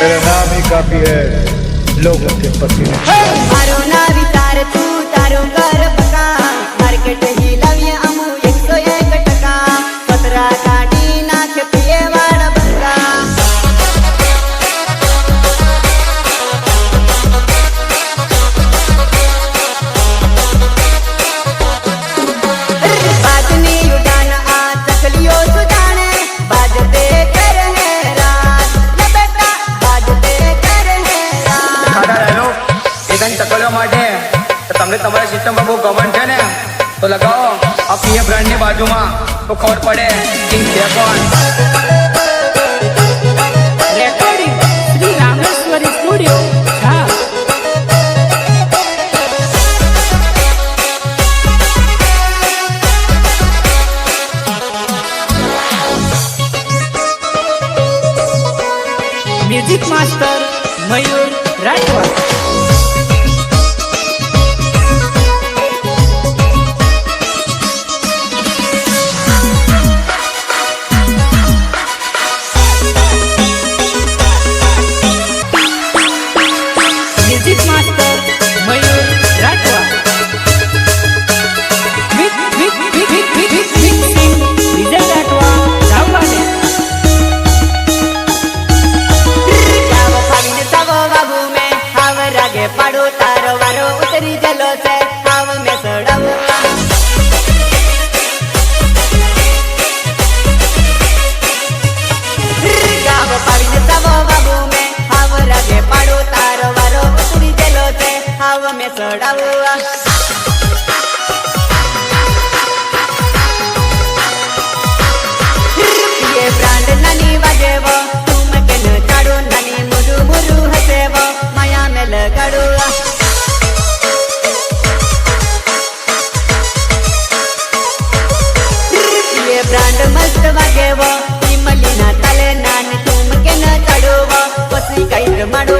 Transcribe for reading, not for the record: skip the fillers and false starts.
मेरा नाम ही काफी है लोगों के पसीने। मारो ना विचार तू तारो कर पका मार्केट ही लविए अमू 101% 17 काटी नाख पिए वाड़ा बंगा बाजनी उड़ान आ चकलियो सुजाने बाजते कर है रात ले बेटा बाजते कर है रात चकलियों माटे तमने तमारी सिस्टम में बहुत गवर्न है ने तो लगाओ अब ये ब्रांड ने बाजू में तो खबर पड़े king डेकॉन recording Sri Rameshwari Studio. Music Master Mayur Ratwa. Music Master Mayur Ratwa. Mixing Vijay Ratwa Dhavane. जाओ फाविन सबो बाबू में हाव रागे पाड़ो तारो वारो उतरी जलो से हाव में सड़ाऊ जाओ फाविन सबो बाबू में हाव रागे पाड़ो तारो वारो उतरी जलो से हाव में सड़ाऊ ये ब्रांड नानी वाजेवो तुम के न चाड़ो नानी मुरु मुरु हसेवो माया में लगाड़ो ये ब्रांड मस्त वाजेवो इमली ना तले नान तुम के न चाड़ो वसी कई माड़ो